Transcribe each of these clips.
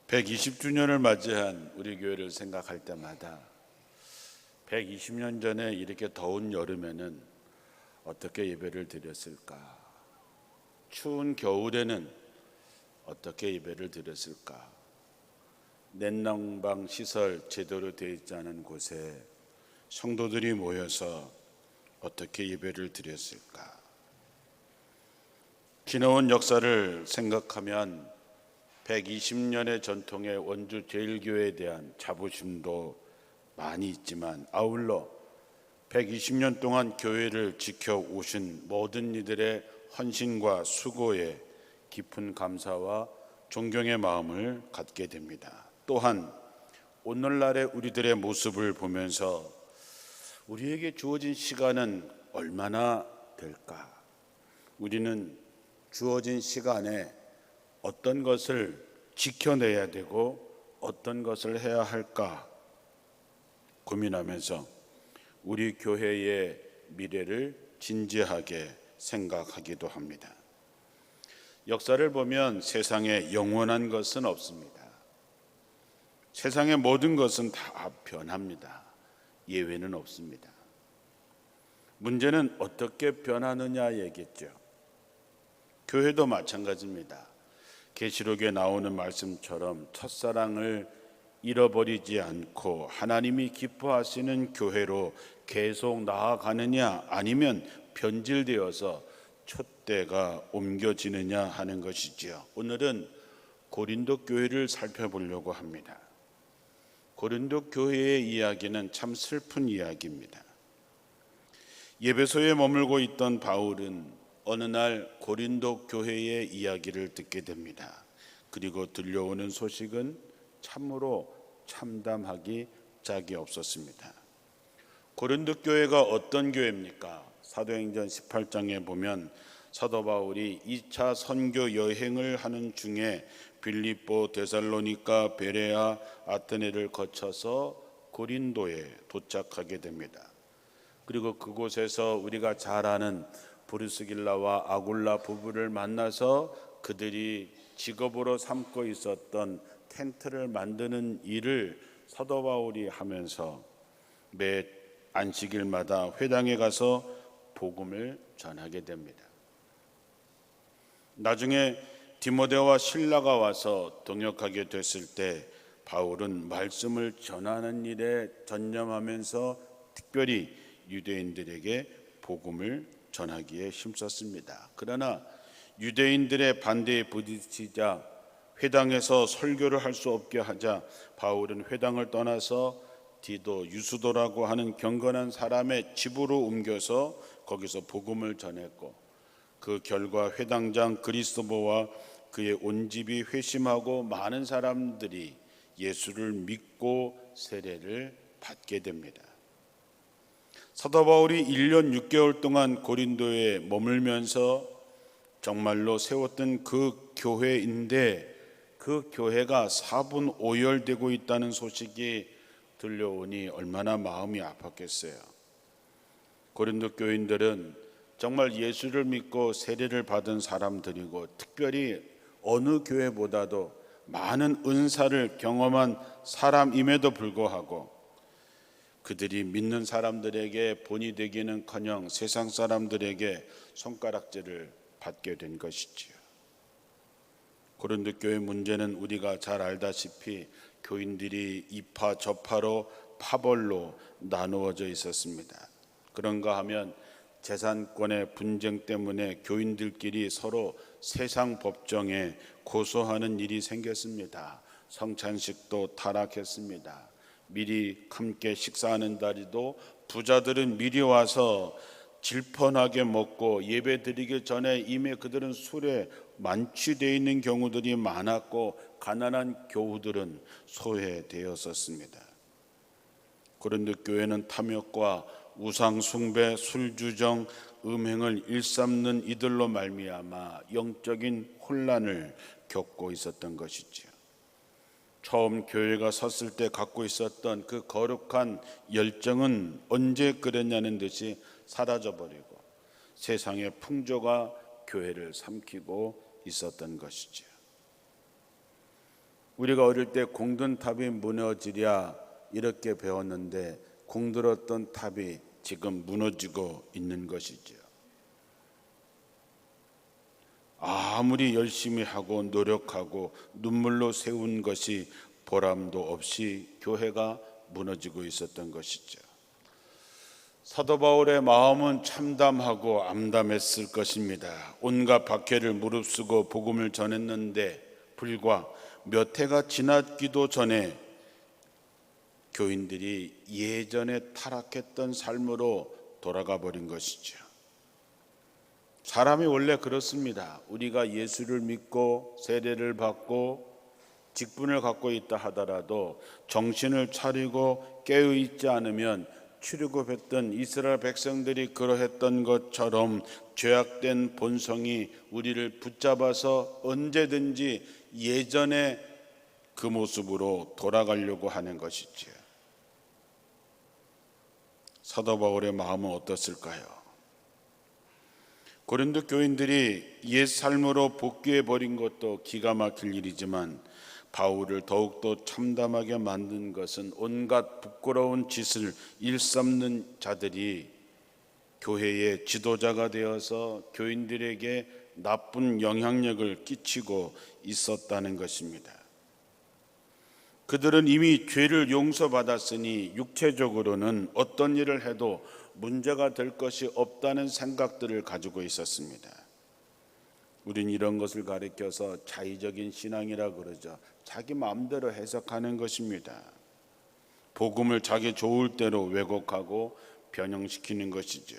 120주년을 맞이한 우리 교회를 생각할 때마다 120년 전에 이렇게 더운 여름에는 어떻게 예배를 드렸을까? 추운 겨울에는 어떻게 예배를 드렸을까? 냉난방 시설 제대로 되어 있지 않은 곳에 성도들이 모여서 어떻게 예배를 드렸을까? 지나온 역사를 생각하면 120년의 전통의 원주 제일교회에 대한 자부심도 많이 있지만 아울러 120년 동안 교회를 지켜오신 모든 이들의 헌신과 수고에 깊은 감사와 존경의 마음을 갖게 됩니다. 또한 오늘날의 우리들의 모습을 보면서 우리에게 주어진 시간은 얼마나 될까? 우리는 주어진 시간에 어떤 것을 지켜내야 되고 어떤 것을 해야 할까 고민하면서 우리 교회의 미래를 진지하게 생각하기도 합니다. 역사를 보면 세상에 영원한 것은 없습니다. 세상의 모든 것은 다 변합니다. 예외는 없습니다. 문제는 어떻게 변하느냐 얘기겠죠. 교회도 마찬가지입니다. 계시록에 나오는 말씀처럼 첫사랑을 잃어버리지 않고 하나님이 기뻐하시는 교회로 계속 나아가느냐 아니면 변질되어서 촛대가 옮겨지느냐 하는 것이지요. 오늘은 고린도 교회를 살펴보려고 합니다. 고린도 교회의 이야기는 참 슬픈 이야기입니다. 예배소에 머물고 있던 바울은 어느 날 고린도 교회의 이야기를 듣게 됩니다. 그리고 들려오는 소식은 참으로 참담하기 짝이 없었습니다. 고린도 교회가 어떤 교회입니까? 사도행전 18장에 보면 사도 바울이 2차 선교 여행을 하는 중에 빌립보, 데살로니가, 베레아, 아테네를 거쳐서 고린도에 도착하게 됩니다. 그리고 그곳에서 우리가 잘 아는 브리스길라와 아굴라 부부를 만나서 그들이 직업으로 삼고 있었던 텐트를 만드는 일을 사도 바울이 하면서 매 안식일마다 회당에 가서 복음을 전하게 됩니다. 나중에 디모데와 실라가 와서 동역하게 됐을 때 바울은 말씀을 전하는 일에 전념하면서 특별히 유대인들에게 복음을 전하기에 힘썼습니다. 그러나 유대인들의 반대에 부딪히자 회당에서 설교를 할 수 없게 하자 바울은 회당을 떠나서 디도, 유수도라고 하는 경건한 사람의 집으로 옮겨서 거기서 복음을 전했고 그 결과 회당장 그리스도보와 그의 온 집이 회심하고 많은 사람들이 예수를 믿고 세례를 받게 됩니다. 사도 바울이 1년 6개월 동안 고린도에 머물면서 정말로 세웠던 그 교회인데 그 교회가 사분오열되고 있다는 소식이 들려오니 얼마나 마음이 아팠겠어요. 고린도 교인들은 정말 예수를 믿고 세례를 받은 사람들이고 특별히 어느 교회보다도 많은 은사를 경험한 사람임에도 불구하고 그들이 믿는 사람들에게 본이 되기는커녕 세상 사람들에게 손가락질을 받게 된 것이지요. 고린도 교회 문제는 우리가 잘 알다시피 교인들이 이파 저파로 파벌로 나누어져 있었습니다. 그런가 하면 재산권의 분쟁 때문에 교인들끼리 서로 세상 법정에 고소하는 일이 생겼습니다. 성찬식도 타락했습니다. 미리 함께 식사하는 날에도 부자들은 미리 와서 질펀하게 먹고 예배 드리기 전에 이미 그들은 술에 만취되어 있는 경우들이 많았고 가난한 교우들은 소외되었었습니다. 고린도 교회는 탐욕과 우상 숭배, 술주정, 음행을 일삼는 이들로 말미암아 영적인 혼란을 겪고 있었던 것이지요. 처음 교회가 섰을 때 갖고 있었던 그 거룩한 열정은 언제 그랬냐는 듯이 사라져버리고 세상의 풍조가 교회를 삼키고 있었던 것이죠. 우리가 어릴 때 공든 탑이 무너지랴 이렇게 배웠는데 공들었던 탑이 지금 무너지고 있는 것이죠. 아무리 열심히 하고 노력하고 눈물로 세운 것이 보람도 없이 교회가 무너지고 있었던 것이죠. 사도 바울의 마음은 참담하고 암담했을 것입니다. 온갖 박해를 무릅쓰고 복음을 전했는데 불과 몇 해가 지났기도 전에 교인들이 예전에 타락했던 삶으로 돌아가 버린 것이죠. 사람이 원래 그렇습니다. 우리가 예수를 믿고 세례를 받고 직분을 갖고 있다 하더라도 정신을 차리고 깨어있지 않으면 출애굽했던 이스라엘 백성들이 그러했던 것처럼 죄악된 본성이 우리를 붙잡아서 언제든지 예전의 그 모습으로 돌아가려고 하는 것이지요. 사도 바울의 마음은 어떻을까요? 고린도 교인들이 옛 삶으로 복귀해 버린 것도 기가 막힐 일이지만 바울을 더욱더 참담하게 만든 것은 온갖 부끄러운 짓을 일삼는 자들이 교회의 지도자가 되어서 교인들에게 나쁜 영향력을 끼치고 있었다는 것입니다. 그들은 이미 죄를 용서받았으니 육체적으로는 어떤 일을 해도 문제가 될 것이 없다는 생각들을 가지고 있었습니다. 우린 이런 것을 가리켜서 자의적인 신앙이라 그러죠. 자기 마음대로 해석하는 것입니다. 복음을 자기 좋을 대로 왜곡하고 변형시키는 것이죠.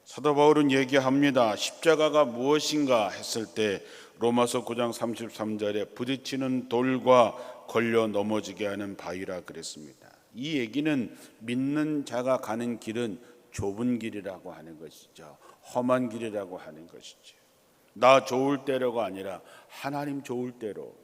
사도 바울은 얘기합니다. 십자가가 무엇인가 했을 때 로마서 9장 33절에 부딪히는 돌과 걸려 넘어지게 하는 바위라 그랬습니다. 이 얘기는 믿는 자가 가는 길은 좁은 길이라고 하는 것이죠. 험한 길이라고 하는 것이죠. 나 좋을 대로가 아니라 하나님 좋을 대로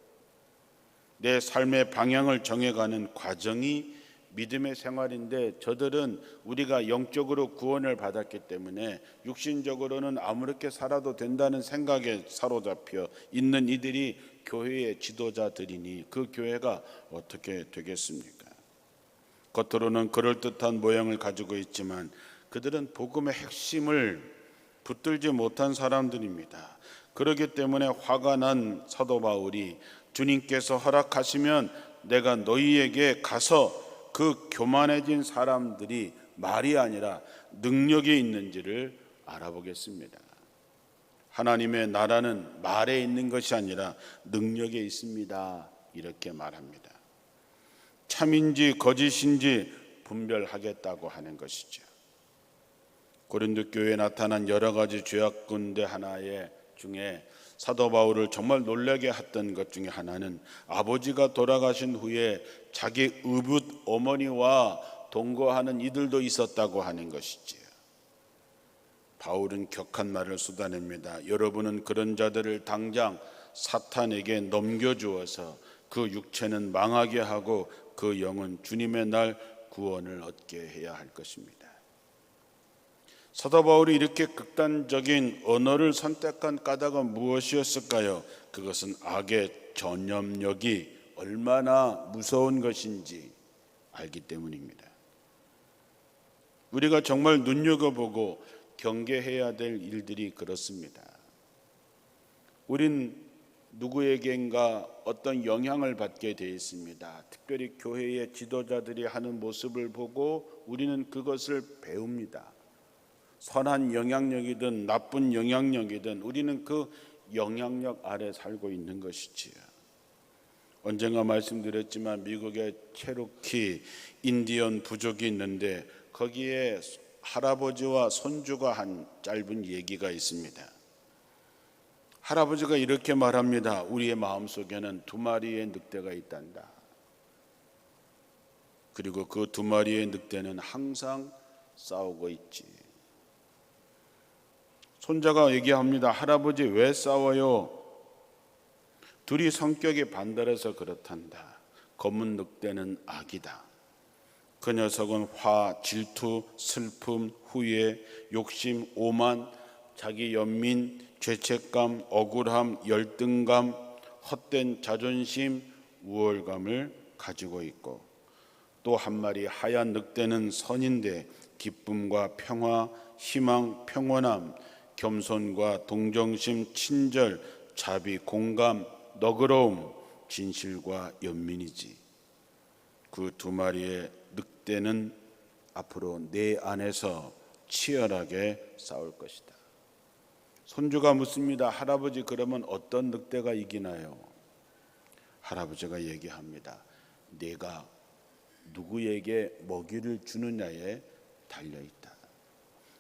내 삶의 방향을 정해가는 과정이 믿음의 생활인데, 저들은 우리가 영적으로 구원을 받았기 때문에 육신적으로는 아무렇게 살아도 된다는 생각에 사로잡혀 있는 이들이 교회의 지도자들이니 그 교회가 어떻게 되겠습니까? 겉으로는 그럴듯한 모양을 가지고 있지만 그들은 복음의 핵심을 붙들지 못한 사람들입니다. 그렇기 때문에 화가 난 사도 바울이 주님께서 허락하시면 내가 너희에게 가서 그 교만해진 사람들이 말이 아니라 능력이 있는지를 알아보겠습니다. 하나님의 나라는 말에 있는 것이 아니라 능력에 있습니다. 이렇게 말합니다. 참인지 거짓인지 분별하겠다고 하는 것이죠. 고린도 교회에 나타난 여러 가지 죄악 가운데 하나의 중에 사도 바울을 정말 놀라게 했던 것 중에 하나는 아버지가 돌아가신 후에 자기 의붓 어머니와 동거하는 이들도 있었다고 하는 것이지요. 바울은 격한 말을 쏟아냅니다. 여러분은 그런 자들을 당장 사탄에게 넘겨주어서 그 육체는 망하게 하고 그 영은 주님의 날 구원을 얻게 해야 할 것입니다. 사도 바울이 이렇게 극단적인 언어를 선택한 까닭은 무엇이었을까요? 그것은 악의 전염력이 얼마나 무서운 것인지 알기 때문입니다. 우리가 정말 눈여겨보고 경계해야 될 일들이 그렇습니다. 우린 누구에겐가 어떤 영향을 받게 되어 있습니다. 특별히 교회의 지도자들이 하는 모습을 보고 우리는 그것을 배웁니다. 선한 영향력이든 나쁜 영향력이든 우리는 그 영향력 아래 살고 있는 것이지요. 언젠가 말씀드렸지만 미국의 체로키 인디언 부족이 있는데 거기에 할아버지와 손주가 한 짧은 얘기가 있습니다. 할아버지가 이렇게 말합니다. 우리의 마음속에는 2마리의 늑대가 있단다. 그리고 그 2마리의 늑대는 항상 싸우고 있지. 손자가 얘기합니다. 할아버지 왜 싸워요? 둘이 성격이 반달해서 그렇단다. 검은 늑대는 악이다. 그 녀석은 화, 질투, 슬픔, 후회, 욕심, 오만, 자기 연민, 죄책감, 억울함, 열등감, 헛된 자존심, 우월감을 가지고 있고, 또 한 마리 하얀 늑대는 선인데 기쁨과 평화, 희망, 평온함, 겸손과 동정심, 친절, 자비, 공감, 너그러움, 진실과 연민이지. 그 두 마리의 늑대는 앞으로 내 안에서 치열하게 싸울 것이다. 손주가 묻습니다. 할아버지, 그러면 어떤 늑대가 이기나요? 할아버지가 얘기합니다. 내가 누구에게 먹이를 주느냐에 달려있다.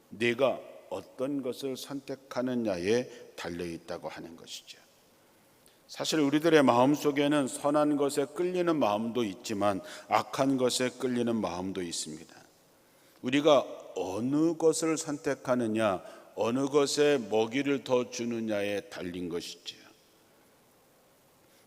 내가 어떤 것을 선택하느냐에 달려있다고 하는 것이죠. 사실 우리들의 마음속에는 선한 것에 끌리는 마음도 있지만 악한 것에 끌리는 마음도 있습니다. 우리가 어느 것을 선택하느냐, 어느 것에 먹이를 더 주느냐에 달린 것이지요.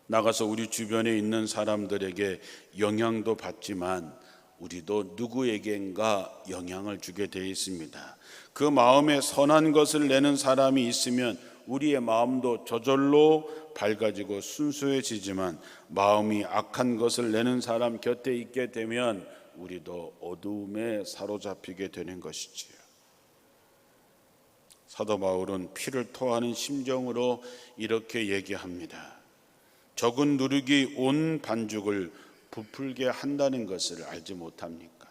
나가서 우리 주변에 있는 사람들에게 영향도 받지만 우리도 누구에겐가 영향을 주게 되어 있습니다. 그 마음에 선한 것을 내는 사람이 있으면 우리의 마음도 저절로 밝아지고 순수해지지만, 마음이 악한 것을 내는 사람 곁에 있게 되면 우리도 어두움에 사로잡히게 되는 것이지요. 사도 바울은 피를 토하는 심정으로 이렇게 얘기합니다. 적은 누룩이 온 반죽을 부풀게 한다는 것을 알지 못합니까?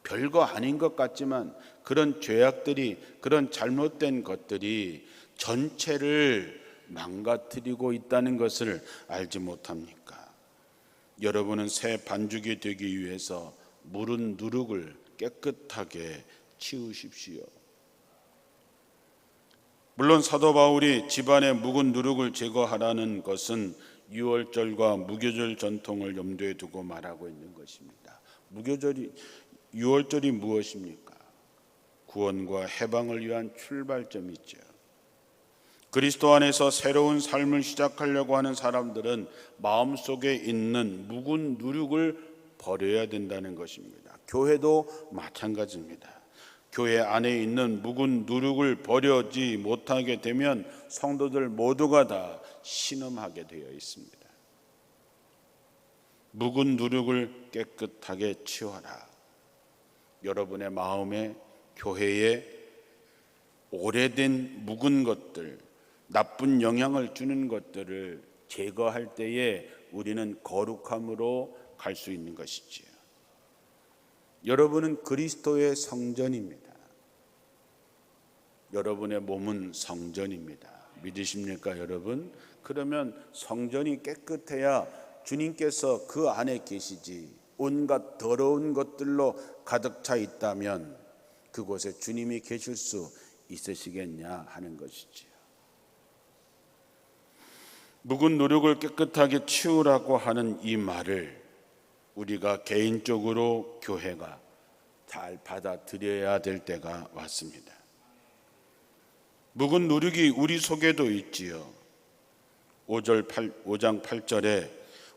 별거 아닌 것 같지만 그런 죄악들이, 그런 잘못된 것들이 전체를 망가뜨리고 있다는 것을 알지 못합니까? 여러분은 새 반죽이 되기 위해서 무른 누룩을 깨끗하게 치우십시오. 물론 사도 바울이 집안의 묵은 누룩을 제거하라는 것은 유월절과 무교절 전통을 염두에 두고 말하고 있는 것입니다. 유월절이 무엇입니까? 구원과 해방을 위한 출발점이죠. 그리스도 안에서 새로운 삶을 시작하려고 하는 사람들은 마음속에 있는 묵은 누룩을 버려야 된다는 것입니다. 교회도 마찬가지입니다. 교회 안에 있는 묵은 누룩을 버리지 못하게 되면 성도들 모두가 다 신음하게 되어 있습니다. 묵은 누룩을 깨끗하게 치워라. 여러분의 마음에, 교회에 오래된 묵은 것들, 나쁜 영향을 주는 것들을 제거할 때에 우리는 거룩함으로 갈 수 있는 것이지요. 여러분은 그리스도의 성전입니다. 여러분의 몸은 성전입니다. 믿으십니까, 여러분? 그러면 성전이 깨끗해야 주님께서 그 안에 계시지, 온갖 더러운 것들로 가득 차 있다면 그곳에 주님이 계실 수 있으시겠냐 하는 것이지요. 묵은 누룩을 깨끗하게 치우라고 하는 이 말을 우리가 개인적으로, 교회가 잘 받아들여야 될 때가 왔습니다. 묵은 누룩이 우리 속에도 있지요. 5장 8절에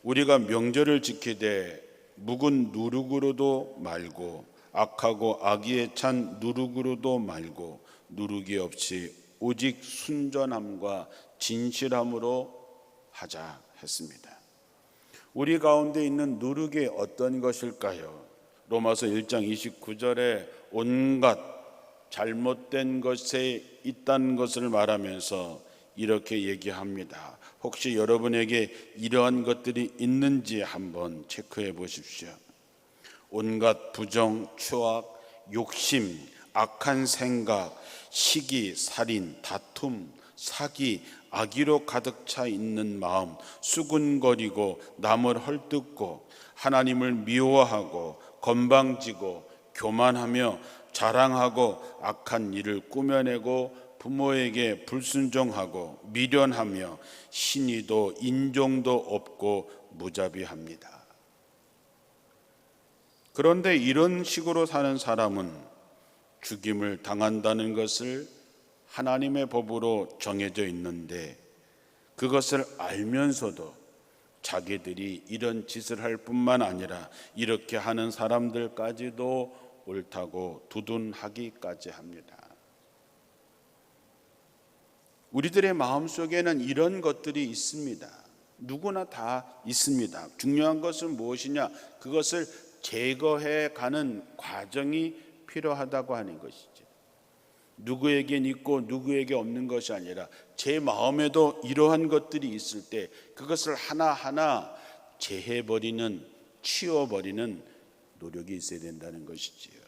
우리가 명절을 지키되 묵은 누룩으로도 말고 악하고 악의에 찬 누룩으로도 말고 누룩이 없이 오직 순전함과 진실함으로 하자 했습니다. 우리 가운데 있는 누룩이 어떤 것일까요? 로마서 1장 29절에 온갖 잘못된 것에 있다는 것을 말하면서 이렇게 얘기합니다. 혹시 여러분에게 이러한 것들이 있는지 한번 체크해 보십시오. 온갖 부정, 추악, 욕심, 악한 생각, 시기, 살인, 다툼, 사기, 악의로 가득 차 있는 마음, 수군거리고 남을 헐뜯고 하나님을 미워하고 건방지고 교만하며 자랑하고 악한 일을 꾸며내고 부모에게 불순종하고 미련하며 신의도 인종도 없고 무자비합니다. 그런데 이런 식으로 사는 사람은 죽임을 당한다는 것을 하나님의 법으로 정해져 있는데, 그것을 알면서도 자기들이 이런 짓을 할 뿐만 아니라 이렇게 하는 사람들까지도 옳다고 두둔하기까지 합니다. 우리들의 마음속에는 이런 것들이 있습니다. 누구나 다 있습니다. 중요한 것은 무엇이냐? 그것을 제거해 가는 과정이 필요하다고 하는 것이죠. 누구에겐 있고 누구에게 없는 것이 아니라 제 마음에도 이러한 것들이 있을 때 그것을 하나하나 제해버리는, 치워버리는 노력이 있어야 된다는 것이지요.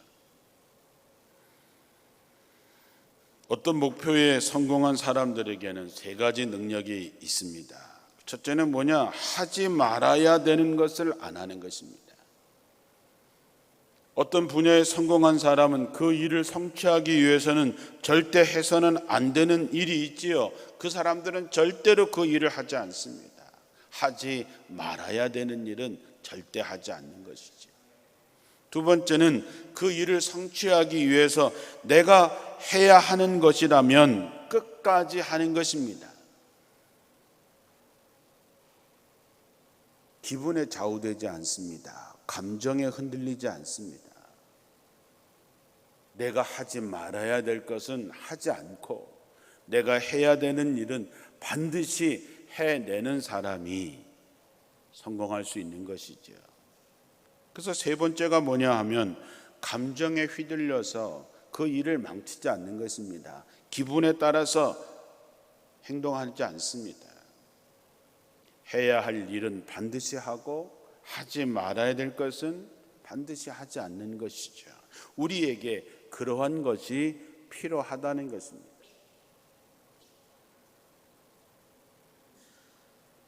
어떤 목표에 성공한 사람들에게는 세 가지 능력이 있습니다. 첫째는 뭐냐? 하지 말아야 되는 것을 안 하는 것입니다. 어떤 분야에 성공한 사람은 그 일을 성취하기 위해서는 절대 해서는 안 되는 일이 있지요. 그 사람들은 절대로 그 일을 하지 않습니다. 하지 말아야 되는 일은 절대 하지 않는 것이죠. 두 번째는 그 일을 성취하기 위해서 내가 해야 하는 것이라면 끝까지 하는 것입니다. 기분에 좌우되지 않습니다. 감정에 흔들리지 않습니다. 내가 하지 말아야 될 것은 하지 않고 내가 해야 되는 일은 반드시 해내는 사람이 성공할 수 있는 것이죠. 그래서 세 번째가 뭐냐 하면 감정에 휘둘려서 그 일을 망치지 않는 것입니다. 기분에 따라서 행동하지 않습니다. 해야 할 일은 반드시 하고 하지 말아야 될 것은 반드시 하지 않는 것이죠. 우리에게 그러한 것이 필요하다는 것입니다.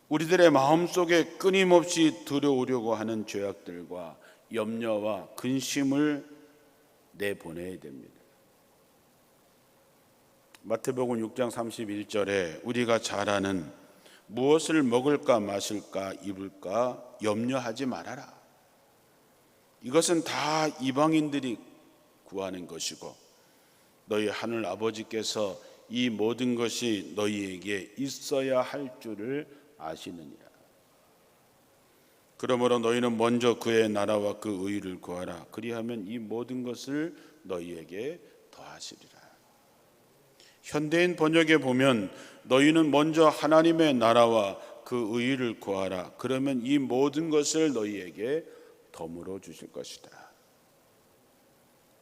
우리들의 마음속에 끊임없이 들어오려고 하는 죄악들과 염려와 근심을 내보내야 됩니다. 마태복음 6장 31절에 우리가 잘 아는 무엇을 먹을까 마실까 입을까 염려하지 말아라. 이것은 다 이방인들이 구하는 것이고 너희 하늘 아버지께서 이 모든 것이 너희에게 있어야 할 줄을 아시느니라. 그러므로 너희는 먼저 그의 나라와 그 의를 구하라. 그리하면 이 모든 것을 너희에게 더하시리라. 현대인 번역에 보면 너희는 먼저 하나님의 나라와 그 의를 구하라. 그러면 이 모든 것을 너희에게 덤으로 주실 것이다.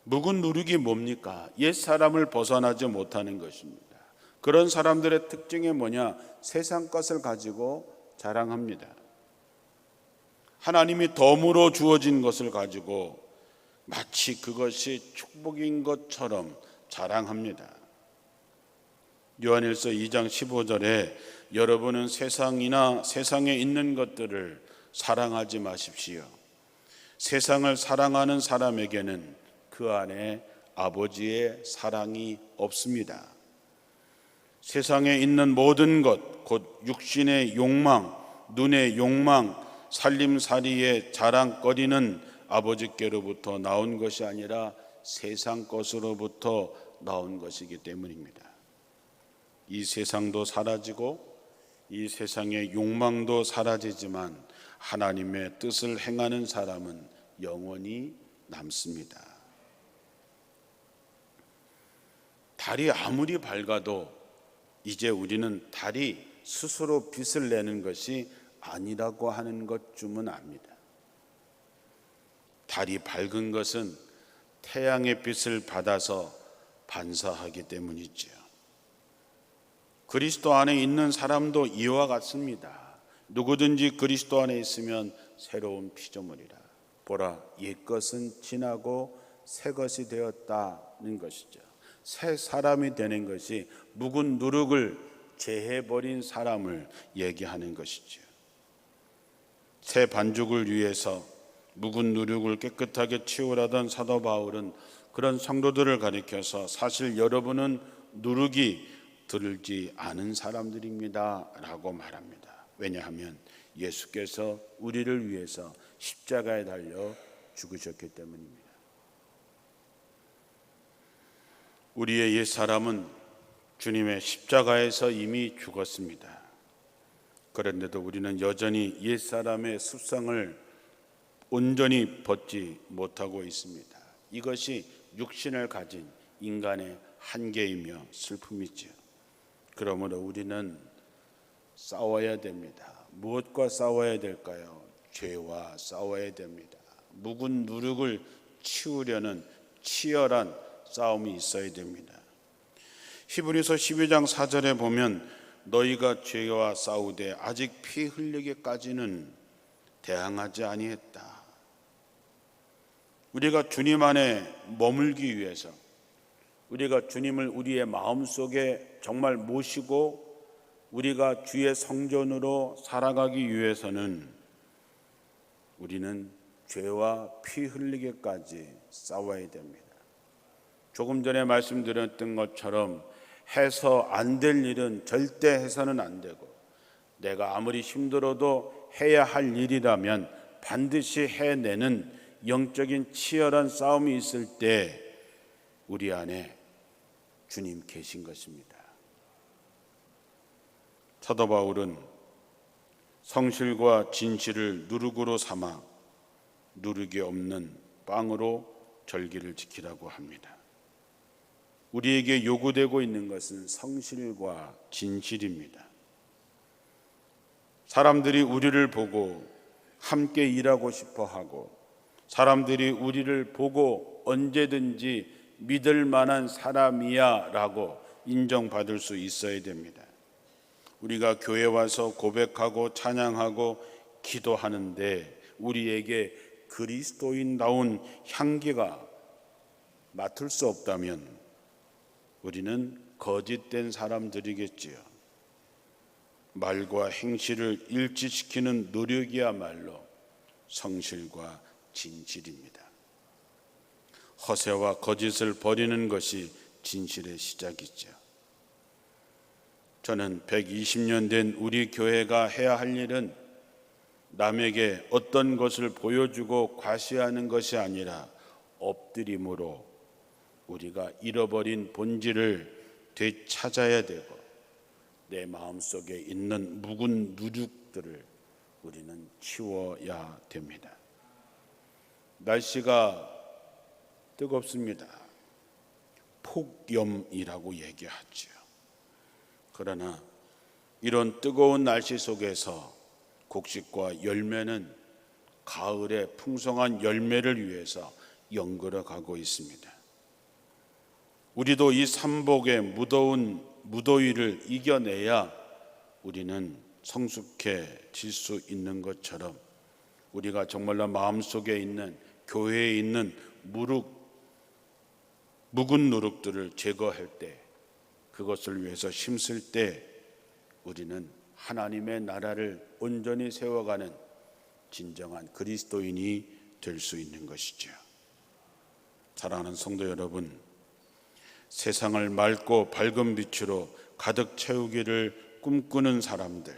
묵은 누룩이 뭡니까? 옛 사람을 벗어나지 못하는 것입니다. 그런 사람들의 특징이 뭐냐? 세상 것을 가지고 자랑합니다. 하나님이 덤으로 주어진 것을 가지고 마치 그것이 축복인 것처럼 자랑합니다. 요한일서 2장 15절에 여러분은 세상이나 세상에 있는 것들을 사랑하지 마십시오. 세상을 사랑하는 사람에게는 그 안에 아버지의 사랑이 없습니다. 세상에 있는 모든 것, 곧 육신의 욕망, 눈의 욕망, 살림살이의 자랑거리는 아버지께로부터 나온 것이 아니라 세상 것으로부터 나온 것이기 때문입니다. 이 세상도 사라지고 이 세상의 욕망도 사라지지만 하나님의 뜻을 행하는 사람은 영원히 남습니다. 달이 아무리 밝아도 이제 우리는 달이 스스로 빛을 내는 것이 아니라고 하는 것쯤은 압니다. 달이 밝은 것은 태양의 빛을 받아서 반사하기 때문이지요. 그리스도 안에 있는 사람도 이와 같습니다. 누구든지 그리스도 안에 있으면 새로운 피조물이라. 보라, 옛것은 지나고 새것이 되었다는 것이죠. 새 사람이 되는 것이 묵은 누룩을 제해버린 사람을 얘기하는 것이죠. 새 반죽을 위해서 묵은 누룩을 깨끗하게 치우라던 사도 바울은 그런 성도들을 가리켜서 사실 여러분은 누룩이 들지 않은 사람들입니다 라고 말합니다. 왜냐하면 예수께서 우리를 위해서 십자가에 달려 죽으셨기 때문입니다. 우리의 옛사람은 주님의 십자가에서 이미 죽었습니다. 그런데도 우리는 여전히 옛사람의 습성을 온전히 벗지 못하고 있습니다. 이것이 육신을 가진 인간의 한계이며 슬픔이지요. 그러므로 우리는 싸워야 됩니다. 무엇과 싸워야 될까요? 죄와 싸워야 됩니다. 묵은 누룩을 치우려는 치열한 싸움이 있어야 됩니다. 히브리서 12장 4절에 보면 너희가 죄와 싸우되 아직 피 흘리기까지는 대항하지 아니했다. 우리가 주님 안에 머물기 위해서, 우리가 주님을 우리의 마음속에 정말 모시고 우리가 주의 성전으로 살아가기 위해서는 우리는 죄와 피 흘리기까지 싸워야 됩니다. 조금 전에 말씀드렸던 것처럼 해서 안 될 일은 절대 해서는 안 되고, 내가 아무리 힘들어도 해야 할 일이라면 반드시 해내는 영적인 치열한 싸움이 있을 때 우리 안에 주님 계신 것입니다. 사도 바울은 성실과 진실을 누룩으로 삼아 누룩이 없는 빵으로 절기를 지키라고 합니다. 우리에게 요구되고 있는 것은 성실과 진실입니다. 사람들이 우리를 보고 함께 일하고 싶어 하고, 사람들이 우리를 보고 언제든지 믿을 만한 사람이야 라고 인정받을 수 있어야 됩니다. 우리가 교회 와서 고백하고 찬양하고 기도하는데 우리에게 그리스도인다운 향기가 맡을 수 없다면 우리는 거짓된 사람들이겠지요. 말과 행실을 일치시키는 노력이야말로 성실과 진실입니다. 허세와 거짓을 버리는 것이 진실의 시작이죠. 저는 120년 된 우리 교회가 해야 할 일은 남에게 어떤 것을 보여주고 과시하는 것이 아니라 엎드림으로 우리가 잃어버린 본질을 되찾아야 되고, 내 마음속에 있는 묵은 누룩들을 우리는 치워야 됩니다. 날씨가 뜨겁습니다. 폭염이라고 얘기하죠. 그러나 이런 뜨거운 날씨 속에서 곡식과 열매는 가을의 풍성한 열매를 위해서 연걸어 가고 있습니다. 우리도 이 삼복의 무더운 무더위를 이겨내야 우리는 성숙해질 수 있는 것처럼, 우리가 정말로 마음속에 있는, 교회에 있는 묵은 누룩들을 제거할 때, 그것을 위해서 힘쓸 때 우리는 하나님의 나라를 온전히 세워가는 진정한 그리스도인이 될 수 있는 것이죠. 사랑하는 성도 여러분, 세상을 맑고 밝은 빛으로 가득 채우기를 꿈꾸는 사람들,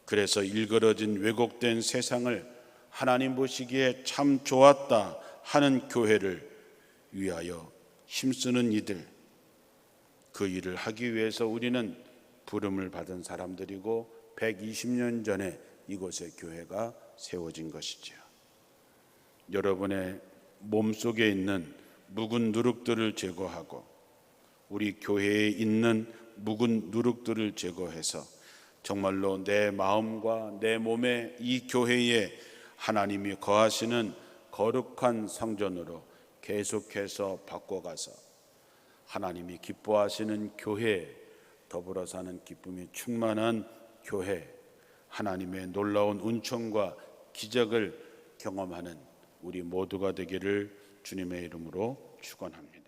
그래서 일그러진 왜곡된 세상을 하나님 보시기에 참 좋았다 하는 교회를 위하여 힘쓰는 이들, 그 일을 하기 위해서 우리는 부름을 받은 사람들이고 120년 전에 이곳에 교회가 세워진 것이죠. 여러분의 몸속에 있는 묵은 누룩들을 제거하고 우리 교회에 있는 묵은 누룩들을 제거해서 정말로 내 마음과 내 몸에 이 교회에 하나님이 거하시는 거룩한 성전으로 계속해서 바꿔가서 하나님이 기뻐하시는 교회, 더불어 사는 기쁨이 충만한 교회, 하나님의 놀라운 은총과 기적을 경험하는 우리 모두가 되기를 주님의 이름으로 축원합니다.